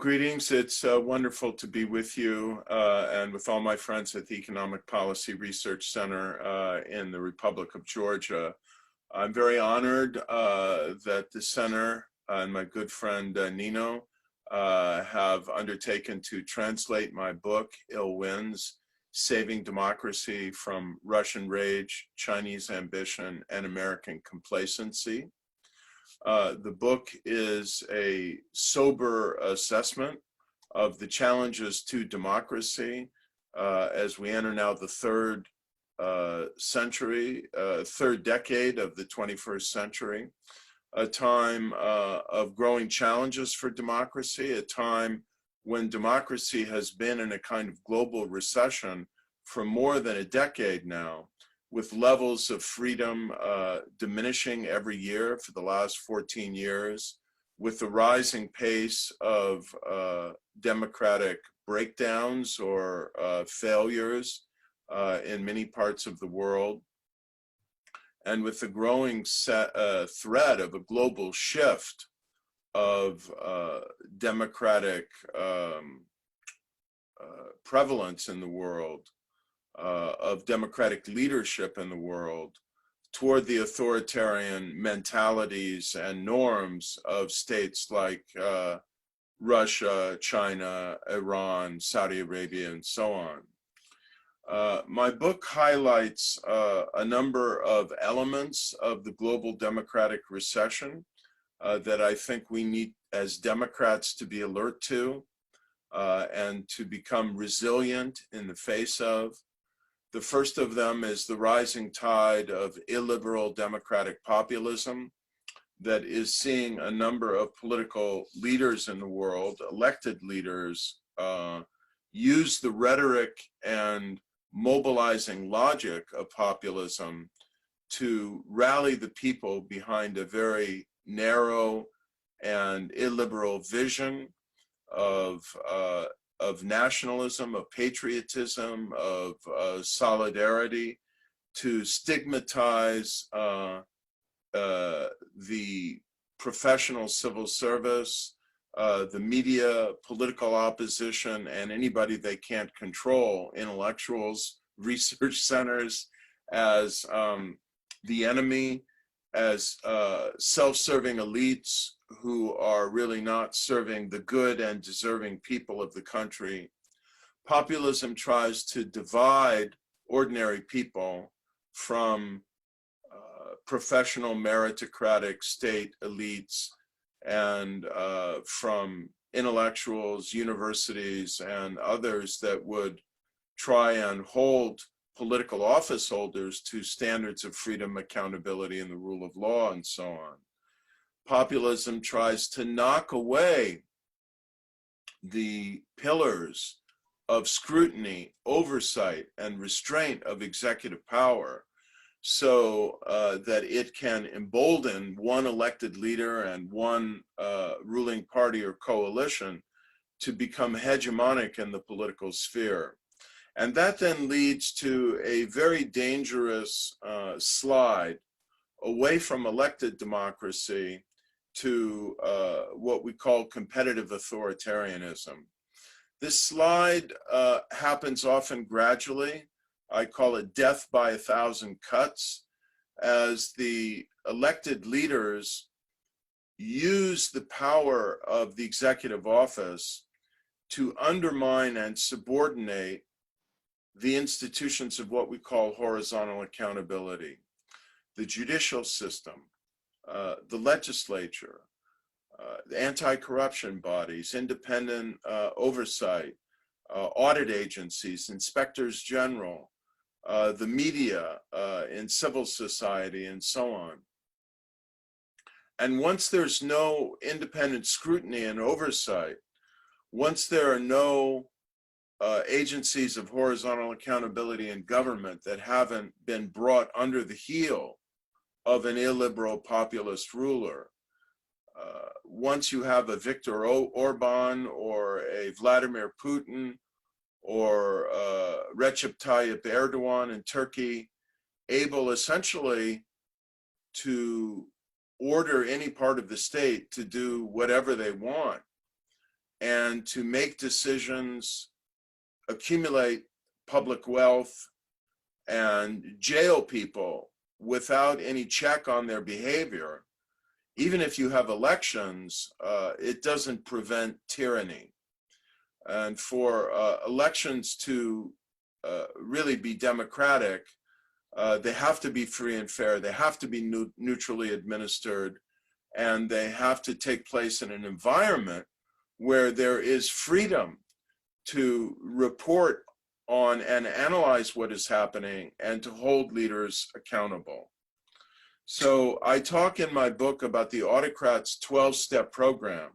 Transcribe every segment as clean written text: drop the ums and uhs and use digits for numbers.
Greetings. It's wonderful to be with you and with all my friends at the Economic Policy Research Center in the Republic of Georgia. I'm very honored that the center and my good friend Nino have undertaken to translate my book, Ill Winds: Saving Democracy from Russian Rage, Chinese Ambition, and American Complacency. The book is a sober assessment of the challenges to democracy as we enter now the third decade of the 21st century, a time of growing challenges for democracy, a time when democracy has been in a kind of global recession for more than a decade now, with levels of freedom diminishing every year for the last 14 years, with the rising pace of democratic breakdowns or failures in many parts of the world, and with the growing threat of a global shift of democratic prevalence in the world, of democratic leadership in the world toward the authoritarian mentalities and norms of states like Russia, China, Iran, Saudi Arabia, and so on. My book highlights a number of elements of the global democratic recession that I think we need as Democrats to be alert to and to become resilient in the face of. The first of them is the rising tide of illiberal democratic populism that is seeing a number of political leaders in the world, elected leaders, use the rhetoric and mobilizing logic of populism to rally the people behind a very narrow and illiberal vision of nationalism, of patriotism, of solidarity, to stigmatize the professional civil service, the media, political opposition, and anybody they can't control, intellectuals, research centers, as the enemy, as self-serving elites who are really not serving the good and deserving people of the country. Populism tries to divide ordinary people from professional meritocratic state elites and from intellectuals, universities, and others that would try and hold political office holders to standards of freedom, accountability, and the rule of law, and so on. Populism tries to knock away the pillars of scrutiny, oversight, and restraint of executive power so that it can embolden one elected leader and one ruling party or coalition to become hegemonic in the political sphere. And that then leads to a very dangerous slide away from elected democracy to what we call competitive authoritarianism. This slide happens often gradually. I call it death by 1,000 cuts, as the elected leaders use the power of the executive office to undermine and subordinate the institutions of what we call horizontal accountability, the judicial system, the legislature, the anti-corruption bodies, independent oversight, audit agencies, inspectors general, the media in civil society, and so on. And once there's no independent scrutiny and oversight, once there are no agencies of horizontal accountability in government that haven't been brought under the heel of an illiberal populist ruler, once you have a Viktor Orban or a Vladimir Putin or Recep Tayyip Erdogan in Turkey, able essentially to order any part of the state to do whatever they want, and to make decisions, accumulate public wealth, and jail people without any check on their behavior, even if you have elections, it doesn't prevent tyranny. And for elections to really be democratic, they have to be free and fair, they have to be neutrally administered, and they have to take place in an environment where there is freedom to report on and analyze what is happening and to hold leaders accountable. So I talk in my book about the autocrat's 12-step program,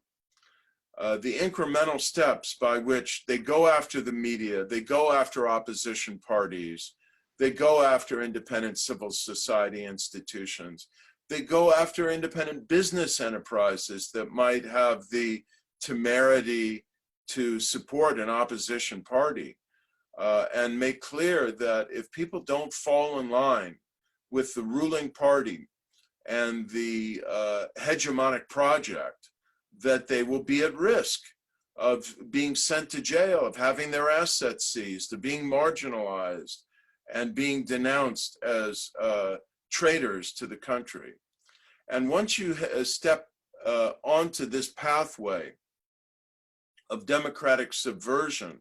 the incremental steps by which they go after the media, they go after opposition parties, they go after independent civil society institutions, they go after independent business enterprises that might have the temerity to support an opposition party, and make clear that if people don't fall in line with the ruling party and the hegemonic project, that they will be at risk of being sent to jail, of having their assets seized, of being marginalized, and being denounced as traitors to the country. And once you step onto this pathway of democratic subversion,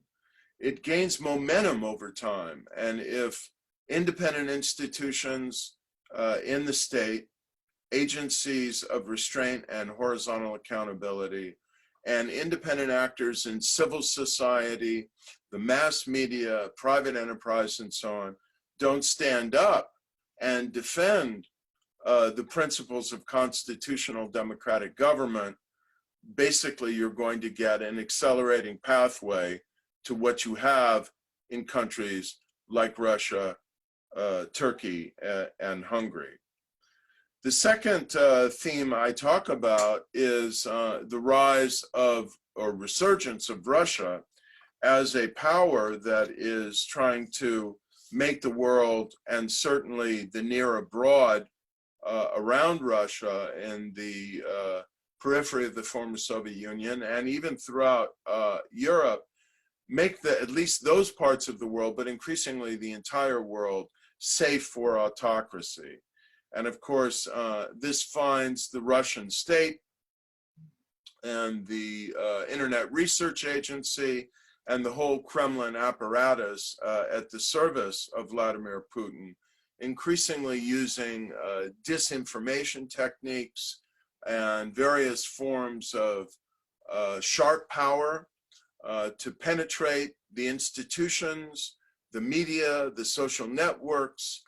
it gains momentum over time. And if independent institutions in the state, agencies of restraint and horizontal accountability, and independent actors in civil society, the mass media, private enterprise, and so on, don't stand up and defend the principles of constitutional democratic government, basically you're going to get an accelerating pathway to what you have in countries like Russia, Turkey, and Hungary. The second theme I talk about is the rise of, or resurgence of, Russia as a power that is trying to make the world, and certainly the near abroad around Russia and the periphery of the former Soviet Union, and even throughout Europe, make at least those parts of the world, but increasingly the entire world, safe for autocracy. And of course, this finds the Russian state and the Internet Research Agency and the whole Kremlin apparatus at the service of Vladimir Putin, increasingly using disinformation techniques and various forms of sharp power to penetrate the institutions, the media, the social networks,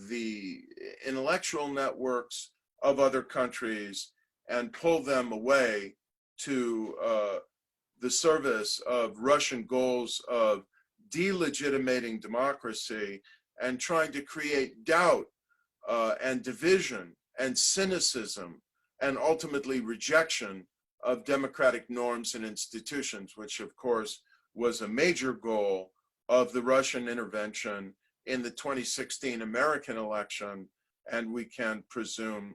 the intellectual networks of other countries, and pull them away to the service of Russian goals of delegitimating democracy and trying to create doubt and division and cynicism and ultimately rejection of democratic norms and institutions, which of course was a major goal of the Russian intervention in the 2016 American election, and we can presume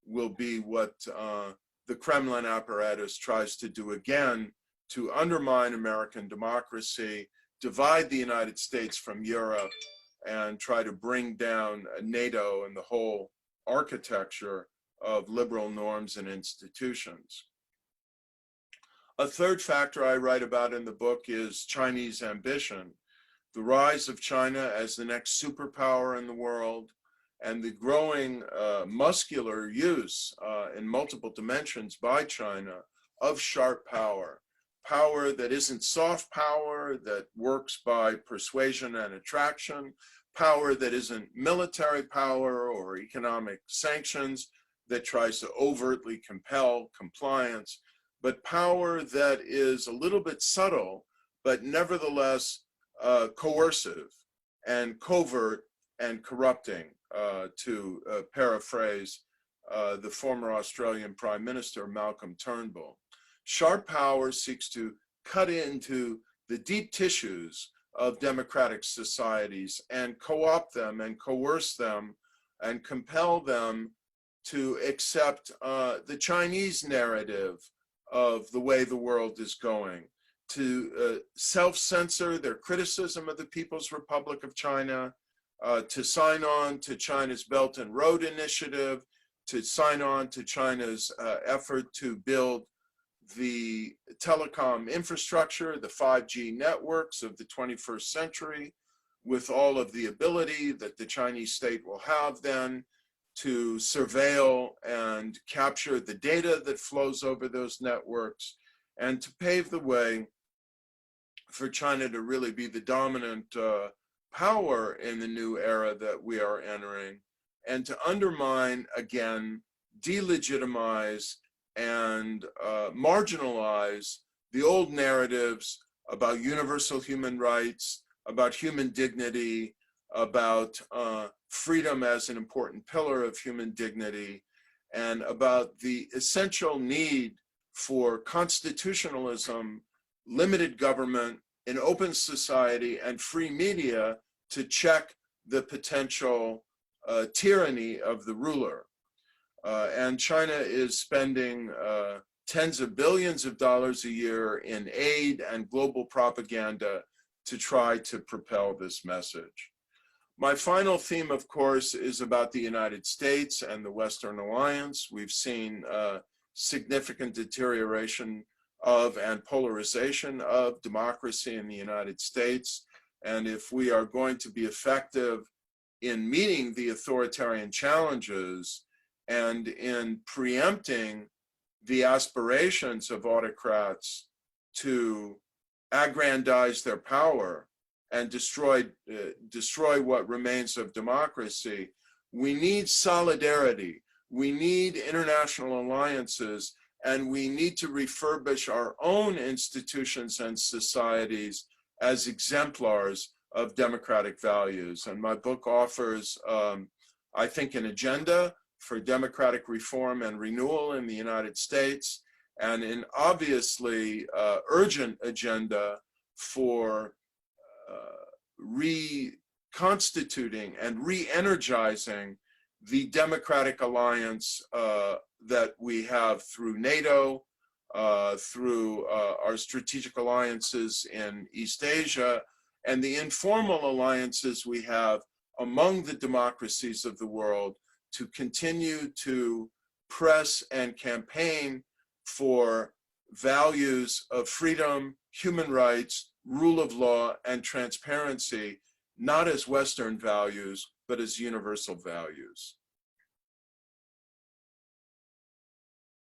will be what the Kremlin apparatus tries to do again to undermine American democracy, divide the United States from Europe, and try to bring down NATO and the whole architecture of liberal norms and institutions. A third factor I write about in the book is Chinese ambition, the rise of China as the next superpower in the world, and the growing muscular use in multiple dimensions by China of sharp power, power that isn't soft power, that works by persuasion and attraction, power that isn't military power or economic sanctions that tries to overtly compel compliance, but power that is a little bit subtle, but nevertheless coercive and covert and corrupting, to paraphrase the former Australian Prime Minister, Malcolm Turnbull. Sharp power seeks to cut into the deep tissues of democratic societies and co-opt them and coerce them and compel them to accept the Chinese narrative of the way the world is going, to self-censor their criticism of the People's Republic of China, to sign on to China's Belt and Road Initiative, to sign on to China's effort to build the telecom infrastructure, the 5G networks of the 21st century, with all of the ability that the Chinese state will have then to surveil and capture the data that flows over those networks, and to pave the way for China to really be the dominant power in the new era that we are entering, and to undermine, again, delegitimize, and marginalize the old narratives about universal human rights, about human dignity, about freedom as an important pillar of human dignity, and about the essential need for constitutionalism, limited government, an open society, and free media to check the potential tyranny of the ruler. And China is spending tens of billions of dollars a year in aid and global propaganda to try to propel this message. My final theme, of course, is about the United States and the Western alliance. We've seen significant deterioration of and polarization of democracy in the United States. And if we are going to be effective in meeting the authoritarian challenges and in preempting the aspirations of autocrats to aggrandize their power and destroy what remains of democracy, we need solidarity, we need international alliances, and we need to refurbish our own institutions and societies as exemplars of democratic values. And my book offers, I think, an agenda for democratic reform and renewal in the United States, and an obviously urgent agenda for reconstituting and re-energizing the democratic alliance that we have through NATO, through our strategic alliances in East Asia, and the informal alliances we have among the democracies of the world to continue to press and campaign for values of freedom, human rights, rule of law, and transparency, not as Western values, but as universal values.